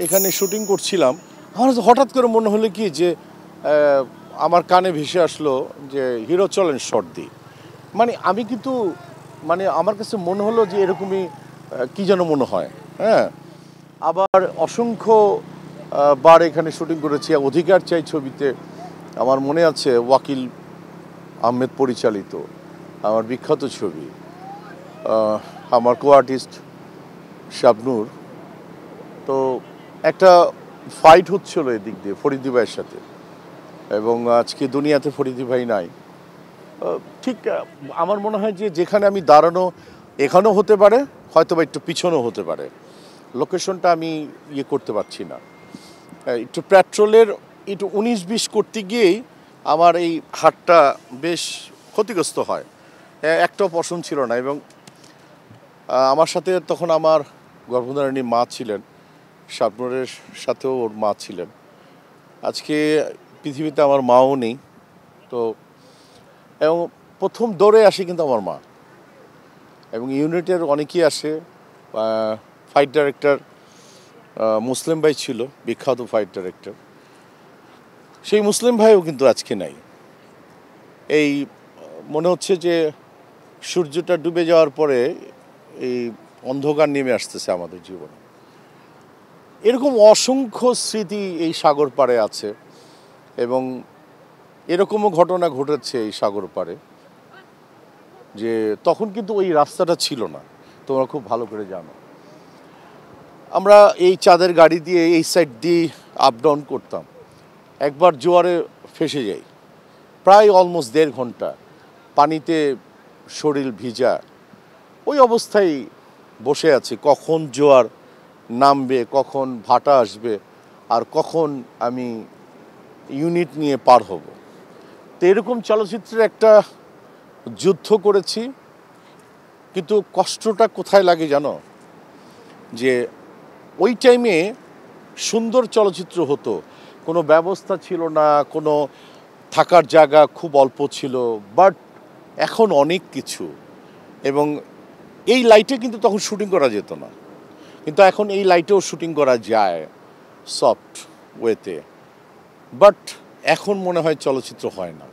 এখানে শুটিং করছিলাম। আমার হঠাৎ করে মনে হলো কি যে আমার কানে ভেসে আসলো যে হিরো চলেন শট দিই। মানে আমি কিন্তু মানে আমার কাছে মনে হলো যে এরকমই কি যেন মনে হয়। হ্যাঁ, আবার অসংখ্য বার এখানে শুটিং করেছি। অধিকার চাই ছবিতে আমার মনে আছে ওয়াকিল আহমেদ পরিচালিত আমার বিখ্যাত ছবি। আমার কো আর্টিস্ট শাবনূর। তো একটা ফাইট হচ্ছিল এদিক দিয়ে ফরিদি ভাইয়ের সাথে, এবং আজকে দুনিয়াতে ফরিদি ভাই নাই। ঠিক আমার মনে হয় যে যেখানে আমি দাঁড়ানো এখানেও হতে পারে, হয়তো বা একটু পিছনেও হতে পারে। লোকেশনটা আমি ইয়ে করতে পারছি না। একটু পেট্রোলের একটু 19-20 করতে গিয়েই আমার এই হাতটা বেশ ক্ষতিগ্রস্ত হয়। একটাও পছন্দ ছিল না। এবং আমার সাথে তখন আমার গর্ভধারিণী মা ছিলেন, শাবনূরের সাথেও ওর মা ছিলেন। আজকে পৃথিবীতে আমার মাও নেই। তো এবং প্রথম দৌড়ে আসে কিন্তু আমার মা, এবং ইউনিটের অনেকেই আসে। ফাইট ডাইরেক্টর মুসলিম ভাই ছিল, বিখ্যাত ফাইট ডাইরেক্টর। সেই মুসলিম ভাইও কিন্তু আজকে নাই। এই মনে হচ্ছে যে সূর্যটা ডুবে যাওয়ার পরে এই অন্ধকার নেমে আসতেছে আমাদের জীবনে। এরকম অসংখ্য স্মৃতি এই সাগর পাড়ে আছে, এবং এরকমও ঘটনা ঘটেছে এই সাগর পাড়ে যে তখন কিন্তু ওই রাস্তাটা ছিল না, তোমরা খুব ভালো করে জানো। আমরা এই চাঁদের গাড়ি দিয়ে এই সাইড দিয়ে আপ ডাউন করতাম। একবার জোয়ারে ফেসে যাই, প্রায় অলমোস্ট 1.5 ঘন্টা পানিতে শরীর ভিজা। ওই অবস্থায় বসে আছি, কখন জোয়ার নামবে, কখন ভাটা আসবে, আর কখন আমি ইউনিট নিয়ে পার হব। তো এরকম চলচ্চিত্রের একটা যুদ্ধ করেছি। কিন্তু কষ্টটা কোথায় লাগে জানো? যে ওই টাইমে সুন্দর চলচ্চিত্র হতো, কোনো ব্যবস্থা ছিল না, কোনো থাকার জায়গা খুব অল্প ছিল, বাট এখন অনেক কিছু। এবং এই লাইটে কিন্তু তখন শুটিং করা যেত না, কিন্তু এখন এই লাইটেও শুটিং করা যায় সফট ওয়েতে। বাট এখন মনে হয় চলচ্চিত্র হয় না।